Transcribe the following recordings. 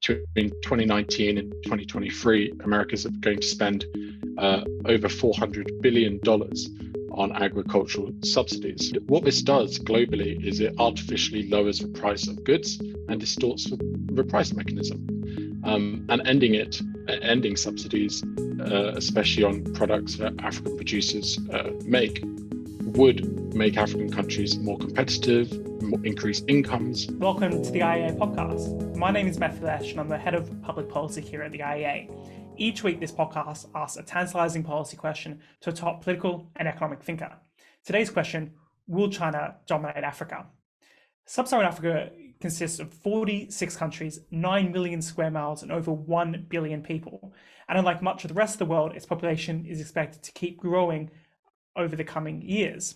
between 2019 and 2023, America's going to spend over $400 billion on agricultural subsidies. What this does globally is it artificially lowers the price of goods and distorts the price mechanism. And ending subsidies, especially on products that African producers make, would make African countries more competitive, increase incomes. Welcome to the IEA podcast. My name is Lesh and I'm the head of public policy here at the IEA. Each week, this podcast asks a tantalizing policy question to a top political and economic thinker. Today's question: will China dominate Africa? Sub-Saharan Africa consists of 46 countries, 9 million square miles, and over 1 billion people. And unlike much of the rest of the world, its population is expected to keep growing over the coming years.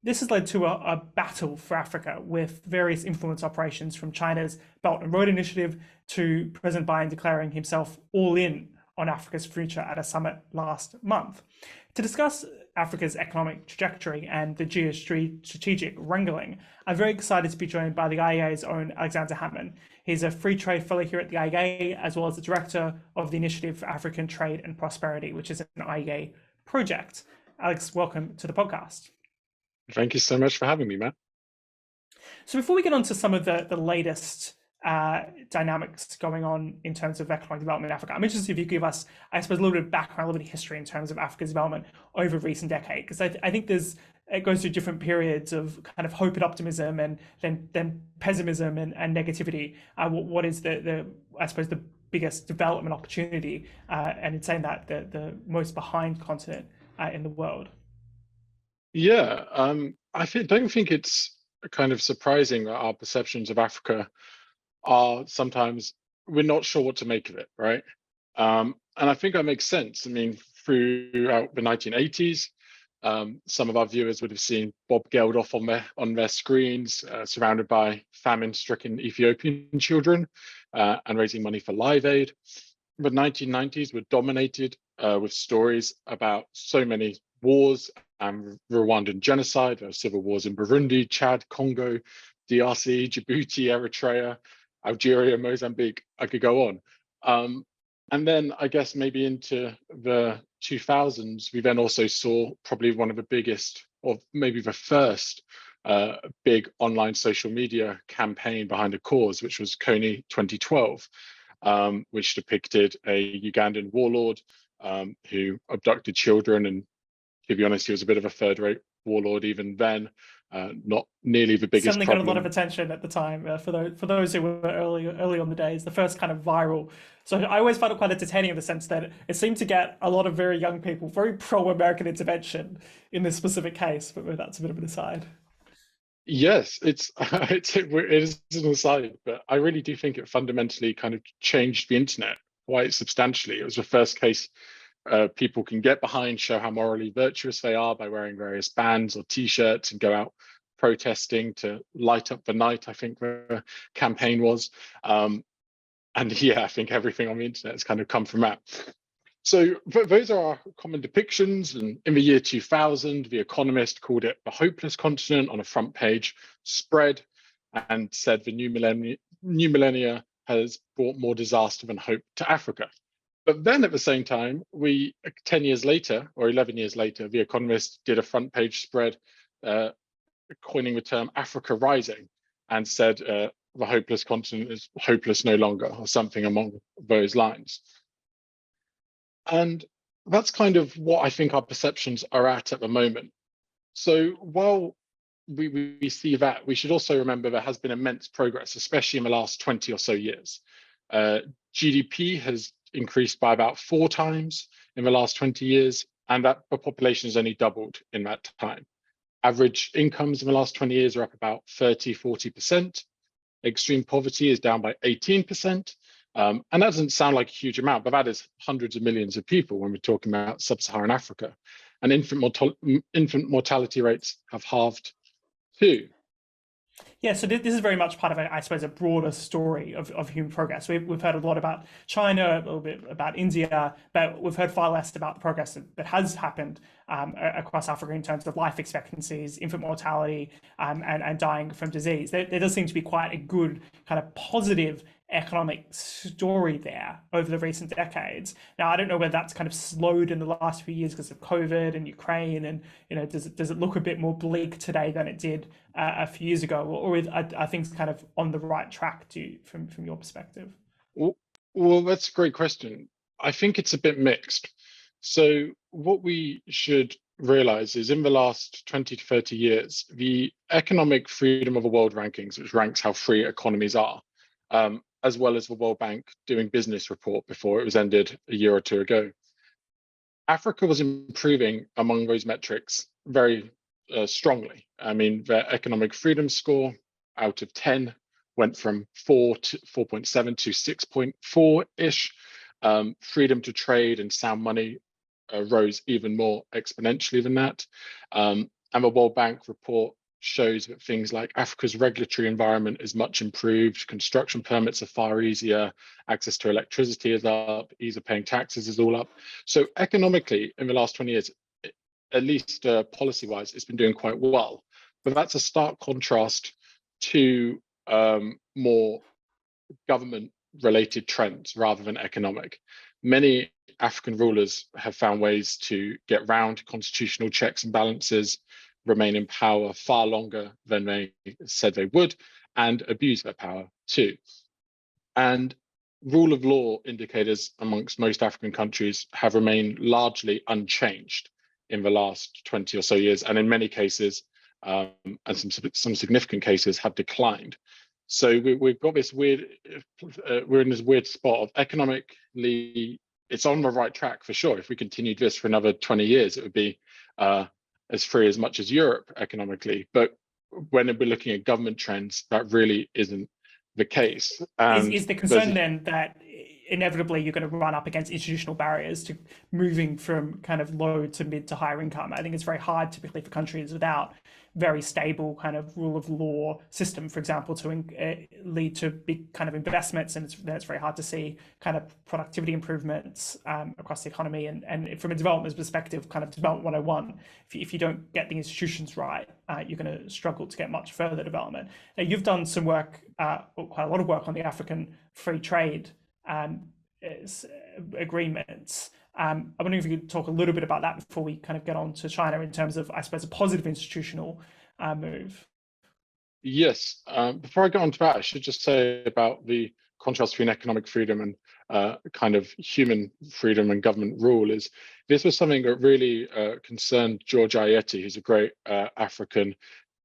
This has led to a battle for Africa, with various influence operations from China's Belt and Road Initiative to President Biden declaring himself all in on Africa's future at a summit last month. To discuss Africa's economic trajectory and the geostrategic wrangling, I'm very excited to be joined by the IEA's own Alexander Hammond. He's a free trade fellow here at the IEA, as well as the director of the Initiative for African Trade and Prosperity, which is an IEA project. Alex, welcome to the podcast. Thank you so much for having me, Matt. So before we get on to some of the latest dynamics going on in terms of economic development in Africa, I'm interested if you give us, I suppose, a little bit of background, a little bit of history in terms of Africa's development over recent decade, because I think it goes through different periods of kind of hope and optimism, and then pessimism and negativity. What is the I suppose the biggest development opportunity, and in saying that the most behind continent in the world? Yeah, don't think it's kind of surprising that our perceptions of Africa are sometimes we're not sure what to make of it, right? And I think that makes sense. I mean, throughout the 1980s, some of our viewers would have seen Bob Geldof on their screens, surrounded by famine-stricken Ethiopian children and raising money for Live Aid. The 1990s were dominated with stories about so many wars and Rwandan genocide. There were civil wars in Burundi, Chad, Congo, DRC, Djibouti, Eritrea, Algeria, Mozambique. I could go on. And then I guess maybe into the 2000s, we then also saw probably one of the biggest, or maybe the first big online social media campaign behind a cause, which was Kony 2012, which depicted a Ugandan warlord who abducted children. And to be honest, he was a bit of a third-rate warlord even then, not nearly the biggest Certainly problem. got a lot of attention at the time for those who were early on the days, the first kind of viral. So I always found it quite entertaining in the sense that it seemed to get a lot of very young people, very pro-American intervention in this specific case, but that's a bit of an aside. Yes, it is an aside, but I really do think it fundamentally kind of changed the internet quite substantially. It was the first case people can get behind, show how morally virtuous they are by wearing various bands or T-shirts and go out protesting to light up the night, I think the campaign was. And yeah, I think everything on the internet has kind of come from that. So those are our common depictions. And in the year 2000, The Economist called it the hopeless continent on a front page spread and said the new millennia has brought more disaster than hope to Africa. But then at the same time, 10 years later or 11 years later, The Economist did a front page spread coining the term Africa Rising and said the hopeless continent is hopeless no longer, or something along those lines. And that's kind of what I think our perceptions are at the moment. So while we see that, we should also remember there has been immense progress, especially in the last 20 or so years. GDP has increased by about 4 times in the last 20 years, and that the population has only doubled in that time. Average incomes in the last 20 years are up about 30–40%. Extreme poverty is down by 18%. And that doesn't sound like a huge amount, but that is hundreds of millions of people when we're talking about sub-Saharan Africa. And infant mortality rates have halved too. Yeah, so this is very much part of, I suppose, a broader story of human progress. We've heard a lot about China, a little bit about India, but we've heard far less about the progress that has happened across Africa in terms of life expectancies, infant mortality, and dying from disease. There does seem to be quite a good kind of positive economic story there over the recent decades. Now, I don't know whether that's kind of slowed in the last few years because of COVID and Ukraine, and does it look a bit more bleak today than it did a few years ago, or are things kind of on the right track from your perspective? Well, that's a great question. I think it's a bit mixed. So what we should realize is in the last 20 to 30 years, the economic freedom of the world rankings, which ranks how free economies are, as well as the World Bank doing business report before it was ended a year or two ago, Africa was improving among those metrics very strongly. I mean, their economic freedom score out of 10 went from 4.7 to 6.4-ish. Freedom to trade and sound money rose even more exponentially than that. And the World Bank report shows that things like Africa's regulatory environment is much improved, construction permits are far easier, access to electricity is up, ease of paying taxes is all up. So economically, in the last 20 years, at least policy-wise, it's been doing quite well. But that's a stark contrast to more government-related trends rather than economic. Many African rulers have found ways to get round constitutional checks and balances, remain in power far longer than they said they would, and abuse their power too. And rule of law indicators amongst most African countries have remained largely unchanged in the last 20 or so years, and in many cases, and some significant cases, have declined. So we've got this weird, we're in this weird spot of economically, it's on the right track for sure. If we continued this for another 20 years, it would be as free as much as Europe economically. But when we're looking at government trends, that really isn't the case. Is the concern then that inevitably you're going to run up against institutional barriers to moving from kind of low to mid to higher income? I think it's very hard typically for countries without very stable kind of rule of law system, for example, to lead to big kind of investments, and it's very hard to see kind of productivity improvements across the economy. And from a development perspective, kind of development 101, if you don't get the institutions right, you're going to struggle to get much further development. Now, you've done some work, quite a lot of work on the African free trade agreements. I wonder if you could talk a little bit about that before we kind of get on to China in terms of, I suppose, a positive institutional move. Yes. Before I get on to that, I should just say about the contrast between economic freedom and kind of human freedom and government rule is this was something that really concerned George Ayeti, who's a great African,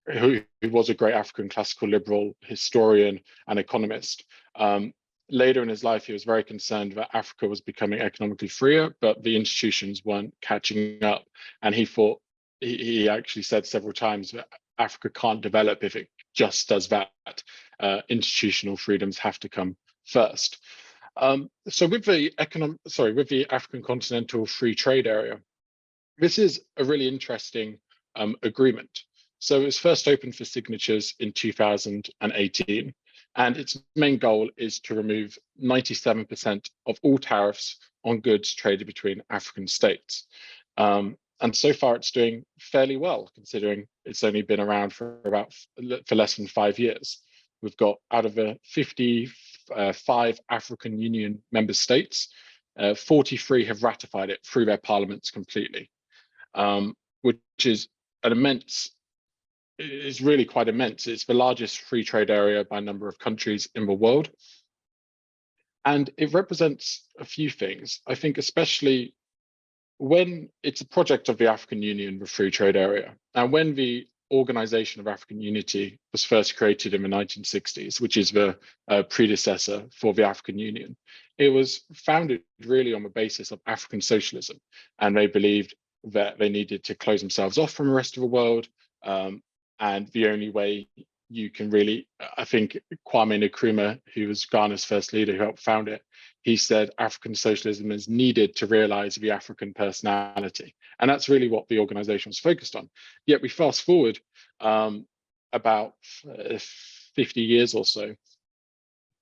who was a great African classical liberal historian and economist. Later in his life, he was very concerned that Africa was becoming economically freer, but the institutions weren't catching up. And he thought, he actually said several times that Africa can't develop if it just does that. Institutional freedoms have to come first. So with the African Continental Free Trade Area, this is a really interesting agreement. So it was first opened for signatures in 2018. And its main goal is to remove 97% of all tariffs on goods traded between African states. And so far, it's doing fairly well, considering it's only been around for less than 5 years. We've got, out of the 55 African Union member states, 43 have ratified it through their parliaments completely, which is an immense. It's really quite immense. It's the largest free trade area by number of countries in the world. And it represents a few things. I think especially when it's a project of the African Union, the free trade area, and when the Organization of African Unity was first created in the 1960s, which is the predecessor for the African Union, it was founded really on the basis of African socialism. And they believed that they needed to close themselves off from the rest of the world. And the only way you can really, I think Kwame Nkrumah, who was Ghana's first leader who helped found it, he said African socialism is needed to realize the African personality. And that's really what the organization was focused on. Yet we fast forward about 50 years or so,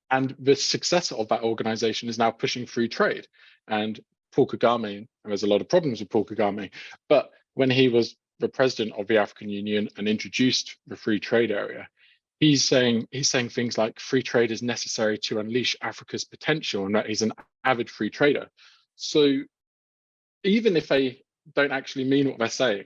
and the successor of that organization is now pushing free trade. And Paul Kagame, and there's a lot of problems with Paul Kagame, but when he was the president of the African Union and introduced the free trade area, he's saying things like free trade is necessary to unleash Africa's potential, and that he's an avid free trader. So even if they don't actually mean what they're saying,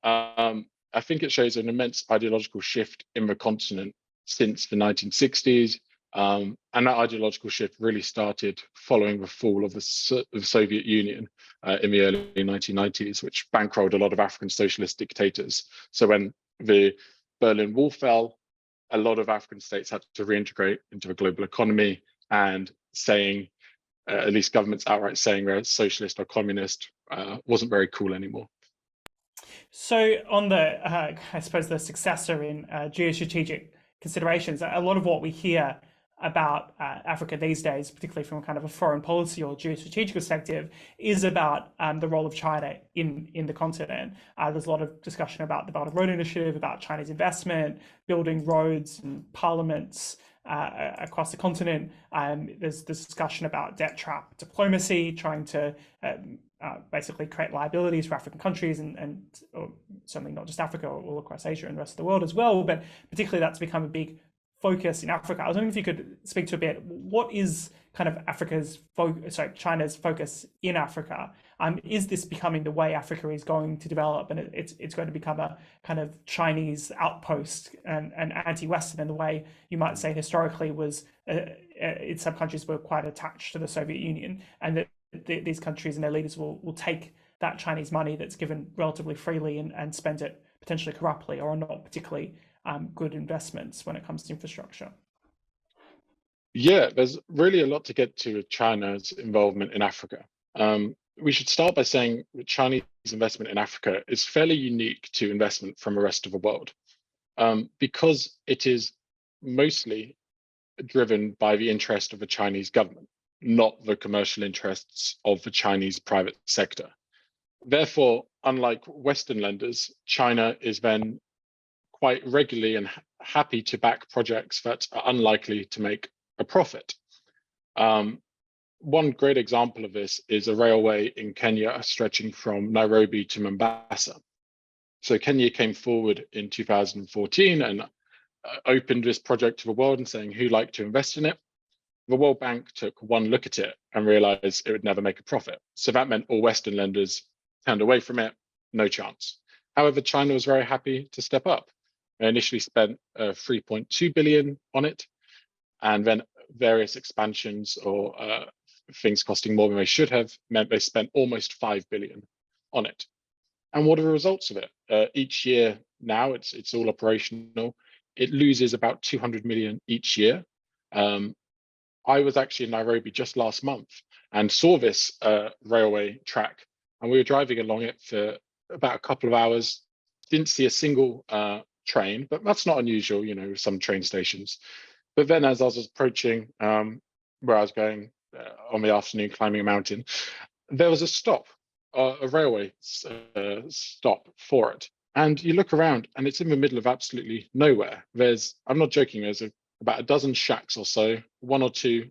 I think it shows an immense ideological shift in the continent since the 1960s. And that ideological shift really started following the fall of the Soviet Union in the early 1990s, which bankrolled a lot of African socialist dictators. So when the Berlin Wall fell, a lot of African states had to reintegrate into the global economy, and saying, at least governments outright saying they're socialist or communist, wasn't very cool anymore. So on the, I suppose the successor in geostrategic considerations, a lot of what we hear about Africa these days, particularly from kind of a foreign policy or geostrategic perspective, is about the role of China in the continent. There's a lot of discussion about the Belt and Road Initiative, about China's investment, building roads and parliaments across the continent. There's discussion about debt trap diplomacy, trying to basically create liabilities for African countries and certainly not just Africa, all across Asia and the rest of the world as well. But particularly that's become a big focus in Africa. I was wondering if you could speak to a bit, what is kind of China's focus in Africa? Is this becoming the way Africa is going to develop, and it's going to become a kind of Chinese outpost and anti-Western in the way you might say historically was some countries were quite attached to the Soviet Union, and that these countries and their leaders will take that Chinese money that's given relatively freely and spend it potentially corruptly or not particularly good investments when it comes to infrastructure? Yeah, there's really a lot to get to with China's involvement in Africa. We should start by saying that Chinese investment in Africa is fairly unique to investment from the rest of the world, because it is mostly driven by the interest of the Chinese government, not the commercial interests of the Chinese private sector. Therefore, unlike Western lenders, China is then quite regularly and happy to back projects that are unlikely to make a profit. One great example of this is a railway in Kenya stretching from Nairobi to Mombasa. So Kenya came forward in 2014 and opened this project to the world and saying who'd like to invest in it. The World Bank took one look at it and realized it would never make a profit. So that meant all Western lenders turned away from it, no chance. However, China was very happy to step up. They initially spent 3.2 billion on it, and then various expansions or things costing more than they should have meant they spent almost 5 billion on it. And what are the results of it? Each year now, it's all operational. It loses about 200 million each year. I was actually in Nairobi just last month and saw this railway track, and we were driving along it for about a couple of hours. Didn't see a single train, but that's not unusual, with some train stations. But then as I was approaching where I was going on the afternoon, climbing a mountain, there was a stop, a railway stop for it. And you look around and it's in the middle of absolutely nowhere. I'm not joking, there's about a dozen shacks or so, one or two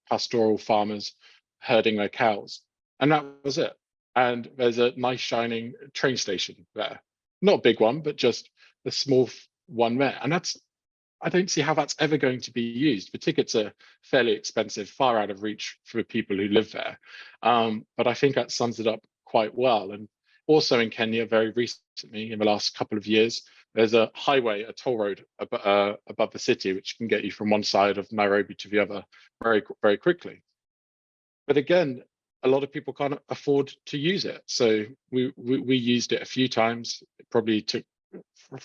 pastoral farmers herding their cows. And that was it. And there's a nice shining train station there. Not a big one, but just a small one there. And I don't see how that's ever going to be used. The tickets are fairly expensive, far out of reach for the people who live there. But I think that sums it up quite well. And also in Kenya, very recently, in the last couple of years, there's a highway, a toll road above the city, which can get you from one side of Nairobi to the other very, very quickly. But again, a lot of people can't afford to use it. So we used it a few times. It probably took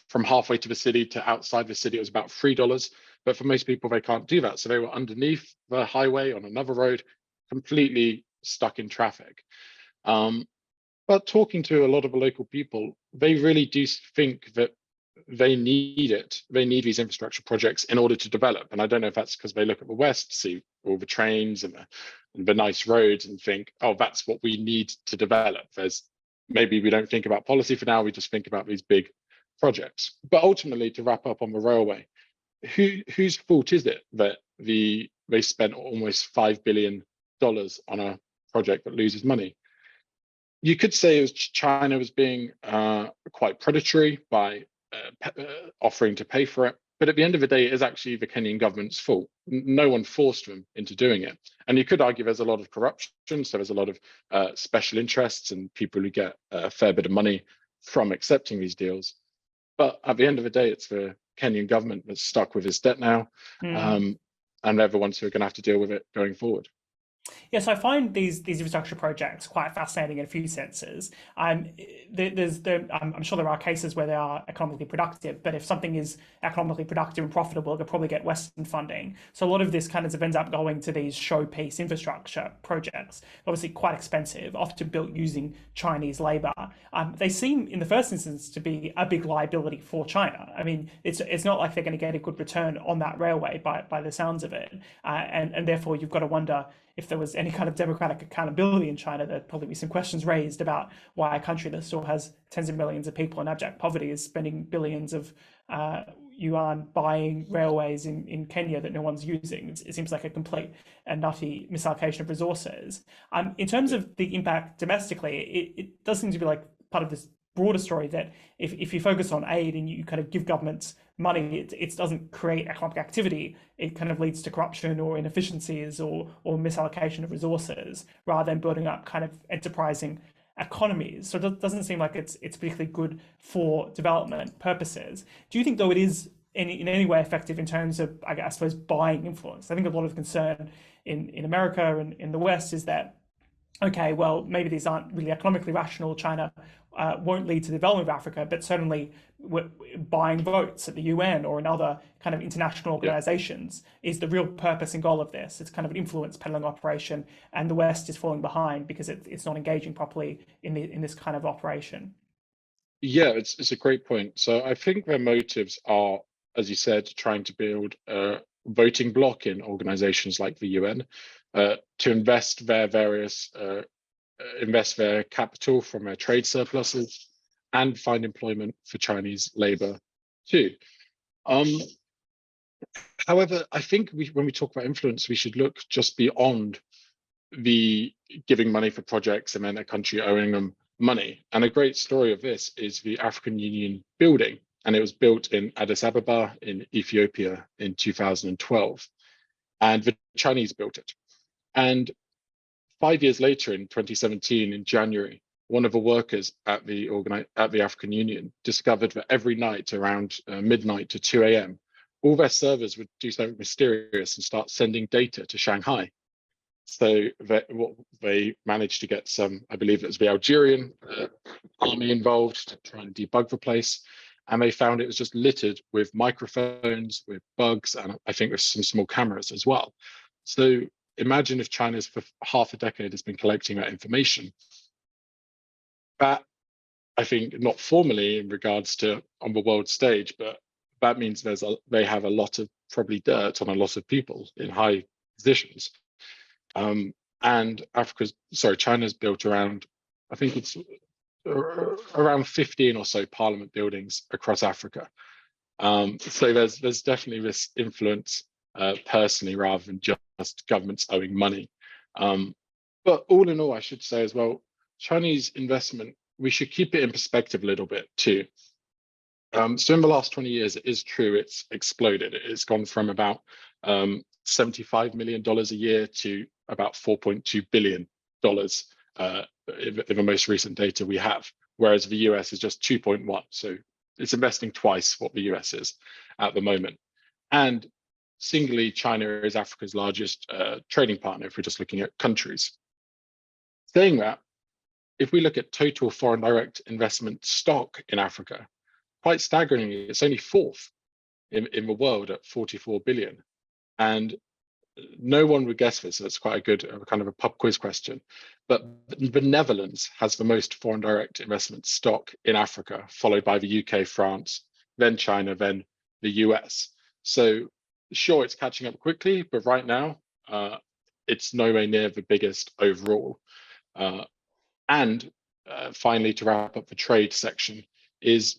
from halfway to the city to outside the city, it was about $3. But for most people, they can't do that. So they were underneath the highway on another road, completely stuck in traffic. But talking to a lot of the local people, they really do think that they need it. They need these infrastructure projects in order to develop. And I don't know if that's because they look at the West, see all the trains and the nice roads and think, oh, that's what we need to develop. Maybe we don't think about policy for now, we just think about these big projects. But ultimately, to wrap up on the railway, whose fault is it that they spent almost $5 billion on a project that loses money? You could say it was China was being quite predatory by offering to pay for it. But at the end of the day, it is actually the Kenyan government's fault. No one forced them into doing it. And you could argue there's a lot of corruption. So there's a lot of special interests and people who get a fair bit of money from accepting these deals. But at the end of the day, it's the Kenyan government that's stuck with its debt now. And they're the ones who are going to have to deal with it going forward. Yes, I find these infrastructure projects quite fascinating in a few senses. I'm sure there are cases where they are economically productive, but if something is economically productive and profitable, it could probably get Western funding. So a lot of this kind of ends up going to these showpiece infrastructure projects, obviously quite expensive, often built using Chinese labor. They seem, in the first instance, to be a big liability for China. I mean, it's not like they're going to get a good return on that railway by the sounds of it, and therefore you've got to wonder if there was any kind of democratic accountability in China. There'd probably be some questions raised about why a country that still has tens of millions of people in abject poverty is spending billions of yuan buying railways in Kenya that no one's using. It seems like a complete and nutty misallocation of resources. In terms of the impact domestically, it does seem to be like part of this broader story that if you focus on aid and you kind of give governments money, it doesn't create economic activity. It kind of leads to corruption or inefficiencies or misallocation of resources rather than building up kind of enterprising economies. So it doesn't seem like it's particularly good for development purposes. Do you think, though, it is in any way effective in terms of, I suppose, buying influence? I think a lot of concern in America and in the West is that, okay, well, maybe these aren't really economically rational. China won't lead to the development of Africa, but certainly buying votes at the UN or in other kind of international organizations is the real purpose and goal of this. It's kind of an influence peddling operation, and the West is falling behind because it's not engaging properly in this kind of operation. Yeah, it's a great point. So I think their motives are, as you said, trying to build a voting bloc in organizations like the UN to invest their capital from their trade surpluses and find employment for Chinese labor too. However, I think when we talk about influence, we should look just beyond the giving money for projects and then a country owing them money. And a great story of this is the African Union building. And it was built in Addis Ababa in Ethiopia in 2012. And the Chinese built it. And 5 years later, in 2017, in January, one of the workers at the African Union discovered that every night around midnight to 2 a.m., all their servers would do something mysterious and start sending data to Shanghai. So they managed to get some, I believe it was the Algerian army involved to try and debug the place. And they found it was just littered with microphones, with bugs, and I think with some small cameras as well. So imagine if China's for half a decade has been collecting that information. That, I think, not formally in regards to on the world stage, but that means they have a lot of probably dirt on a lot of people in high positions. And China's built around, I think it's around 15 or so parliament buildings across Africa. So there's definitely this influence personally rather than just governments owing money. But all in all, I should say as well, Chinese investment, we should keep it in perspective a little bit too. So in the last 20 years, it is true, it's exploded. It's gone from about $75 million a year to about $4.2 billion in the most recent data we have, whereas the US is just 2.1. So it's investing twice what the US is at the moment. And singly, China is Africa's largest trading partner if we're just looking at countries. Saying that, if we look at total foreign direct investment stock in Africa, quite staggeringly, it's only fourth in the world at 44 billion. And no one would guess this, so it's quite a good kind of a pub quiz question. But the Netherlands has the most foreign direct investment stock in Africa, followed by the UK, France, then China, then the US. So sure, it's catching up quickly, but right now, it's nowhere near the biggest overall. And finally, to wrap up the trade section, is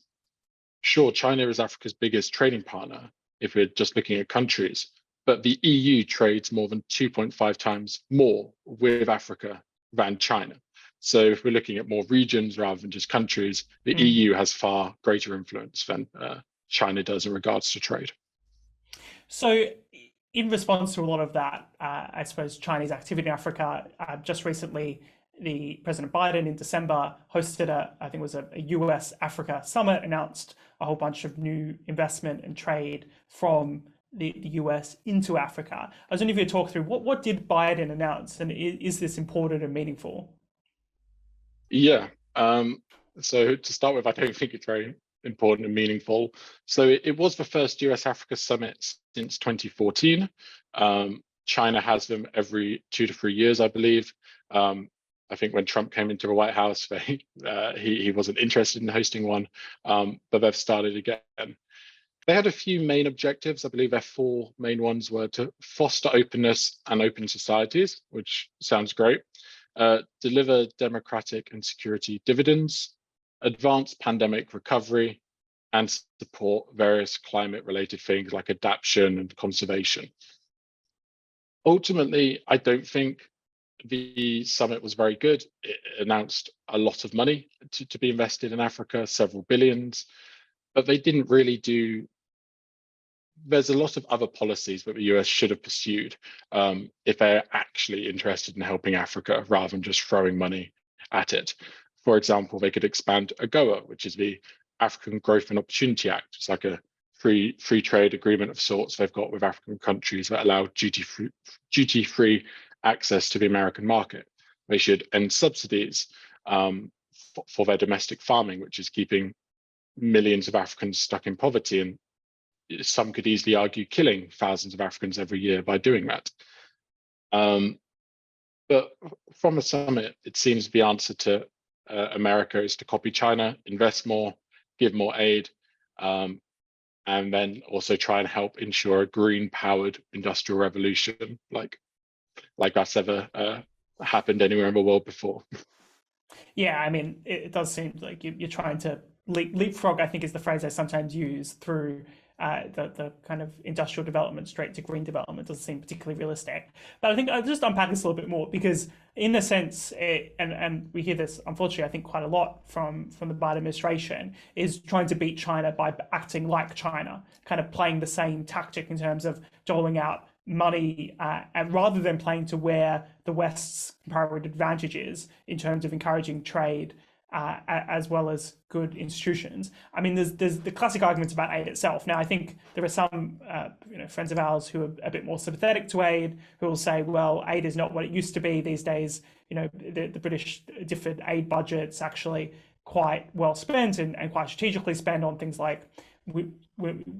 sure, China is Africa's biggest trading partner if we're just looking at countries, but the EU trades more than 2.5 times more with Africa than China. So if we're looking at more regions rather than just countries, the EU has far greater influence than China does in regards to trade. So, in response to a lot of that, I suppose Chinese activity in Africa, just recently, the President Biden in December hosted I think it was a US Africa summit, announced a whole bunch of new investment and trade from the US into Africa. I was wondering if you could talk through what did Biden announce, and is this important and meaningful? Yeah. So to start with, I don't think it's very important and meaningful. So it was the first US Africa summit since 2014. China has them every 2 to 3 years, I believe. I think when Trump came into the White House, he wasn't interested in hosting one, but they've started again. They had a few main objectives. I believe their four main ones were to foster openness and open societies, which sounds great, deliver democratic and security dividends, advance pandemic recovery, and support various climate-related things like adaptation and conservation. Ultimately, I don't think the summit was very good. It announced a lot of money to be invested in Africa, several billions, but they didn't really do. There's a lot of other policies that the US should have pursued if they're actually interested in helping Africa rather than just throwing money at it. For example, they could expand AGOA, which is the African Growth and Opportunity Act. It's like a free trade agreement of sorts they've got with African countries that allow duty-free access to the American market. They should end subsidies for their domestic farming, which is keeping millions of Africans stuck in poverty, and some could easily argue killing thousands of Africans every year by doing that. But from the summit, it seems the answer to America is to copy China, invest more, give more aid, and then also try and help ensure a green-powered industrial revolution, like that's ever happened anywhere in the world before. Yeah, I mean, it does seem like you're trying to leapfrog, I think is the phrase I sometimes use, through the kind of industrial development straight to green development. Doesn't seem particularly realistic. But I think I'll just unpack this a little bit more, because in the sense, and we hear this, unfortunately, I think quite a lot from the Biden administration, is trying to beat China by acting like China, kind of playing the same tactic in terms of doling out money, and rather than playing to where the West's comparative advantage is in terms of encouraging trade, as well as good institutions. I mean, there's the classic arguments about aid itself. Now, I think there are some friends of ours who are a bit more sympathetic to aid, who will say, well, aid is not what it used to be these days. The British differed aid budgets actually quite well spent and quite strategically spent on things like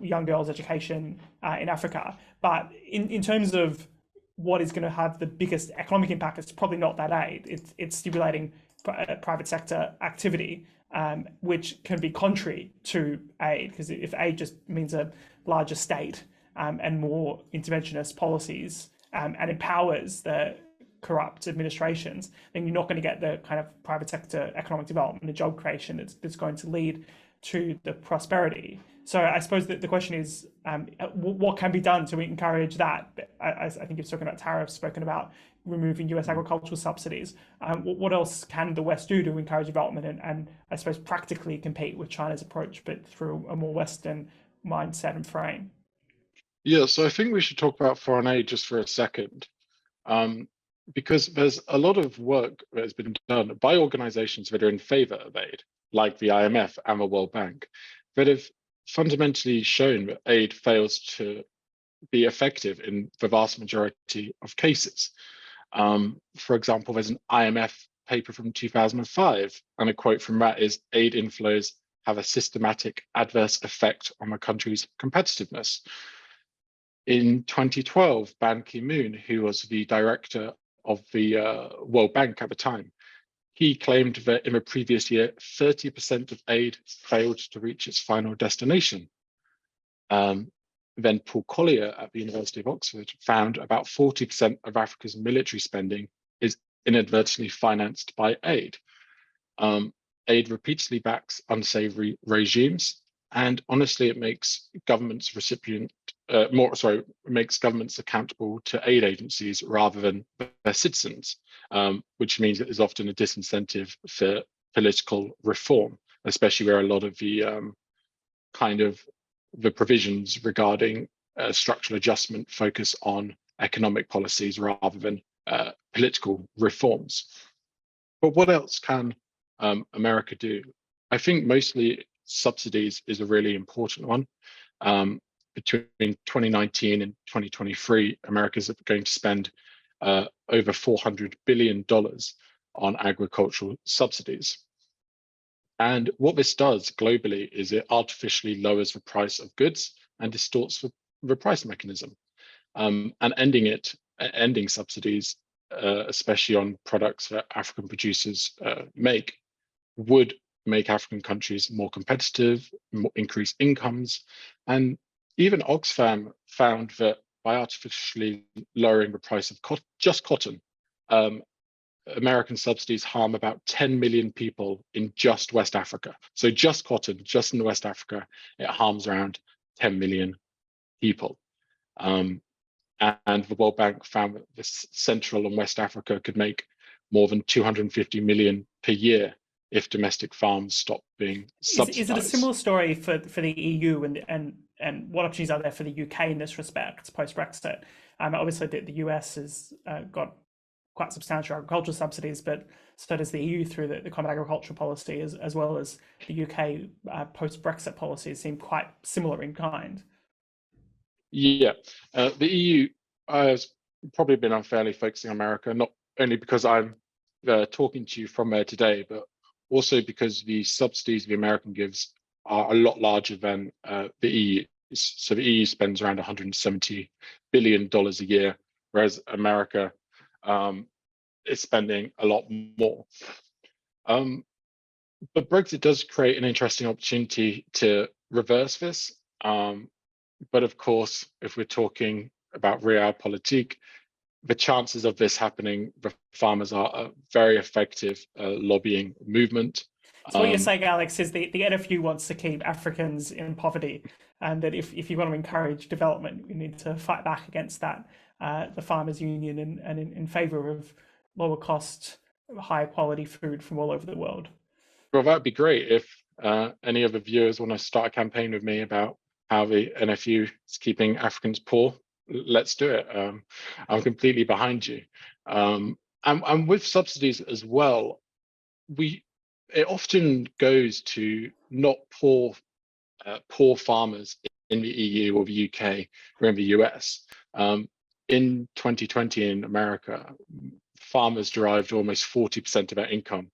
young girls' education in Africa. But in terms of what is going to have the biggest economic impact, it's probably not that aid. It's stimulating private sector activity, which can be contrary to aid, because if aid just means a larger state and more interventionist policies, and empowers the corrupt administrations, then you're not going to get the kind of private sector economic development and job creation that's going to lead to the prosperity. So I suppose that the question is, what can be done to encourage that? I think you've spoken about tariffs, spoken about removing US agricultural subsidies. What else can the West do to encourage development and I suppose practically compete with China's approach, but through a more Western mindset and frame? Yeah, so I think we should talk about foreign aid just for a second, because there's a lot of work that has been done by organizations that are in favor of aid, like the IMF and the World Bank, that have fundamentally shown that aid fails to be effective in the vast majority of cases. For example, there's an IMF paper from 2005, and a quote from that is, aid inflows have a systematic adverse effect on the country's competitiveness. In 2012, Ban Ki-moon, who was the director of the World Bank at the time, he claimed that in the previous year, 30% of aid failed to reach its final destination. Then Paul Collier at the University of Oxford found about 40% of Africa's military spending is inadvertently financed by aid. Aid repeatedly backs unsavory regimes, and honestly, it makes governments makes governments accountable to aid agencies rather than their citizens, which means that there's often a disincentive for political reform, especially where a lot of the the provisions regarding structural adjustment focus on economic policies rather than political reforms. But what else can America do? I think mostly subsidies is a really important one. Between 2019 and 2023, America's going to spend over $400 billion on agricultural subsidies. And what this does globally is it artificially lowers the price of goods and distorts the price mechanism. And ending subsidies, especially on products that African producers make, would make African countries more competitive, increase incomes. And even Oxfam found that by artificially lowering the price of just cotton, American subsidies harm about 10 million people in just West Africa. So just cotton, just in West Africa, it harms around 10 million people. And the World Bank found that this Central and West Africa could make more than 250 million per year if domestic farms stop being subsidized. Is it a similar story for the EU and what opportunities are there for the UK in this respect post-Brexit? Obviously, the US has got quite substantial agricultural subsidies, but so does the EU through the Common Agricultural Policy, as well as the UK post-Brexit policies seem quite similar in kind. Yeah, the EU has probably been unfairly focusing on America, not only because I'm talking to you from there today, but also because the subsidies the American gives are a lot larger than the EU. So the EU spends around $170 billion a year, whereas America is spending a lot more. But Brexit does create an interesting opportunity to reverse this. But of course, if we're talking about realpolitik, the chances of this happening, the farmers are a very effective lobbying movement. So what you're saying, Alex, is the NFU wants to keep Africans in poverty, and that if you want to encourage development, you need to fight back against that, the Farmers Union, and in favour of lower cost, higher quality food from all over the world. Well, that'd be great if any of the viewers want to start a campaign with me about how the NFU is keeping Africans poor. Let's do it. I'm completely behind you. And with subsidies as well, it often goes to not poor farmers in the EU or the UK or in the US. In 2020 in America, farmers derived almost 40% of their income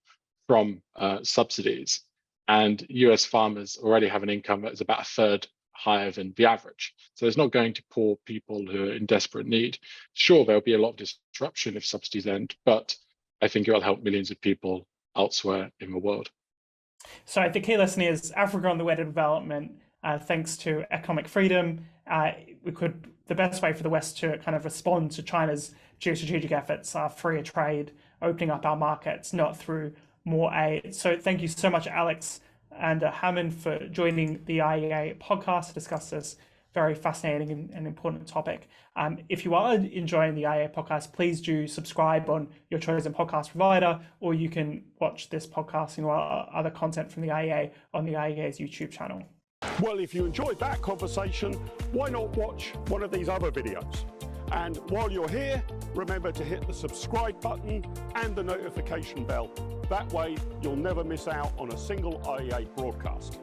from subsidies, and US farmers already have an income that is about a third higher than the average. So it's not going to poor people who are in desperate need. Sure, there'll be a lot of disruption if subsidies end, but I think it will help millions of people elsewhere in the world. So the key lesson is Africa on the way to development, thanks to economic freedom. The best way for the West to kind of respond to China's geostrategic efforts are freer trade, opening up our markets, not through more aid. So thank you so much, Alex and Hammond, for joining the IEA podcast to discuss this very fascinating and important topic. If you are enjoying the IEA podcast, please do subscribe on your chosen podcast provider, or you can watch this podcast and other content from the IEA on the IEA's YouTube channel. Well, if you enjoyed that conversation, why not watch one of these other videos? And while you're here, remember to hit the subscribe button and the notification bell. That way, you'll never miss out on a single IEA broadcast.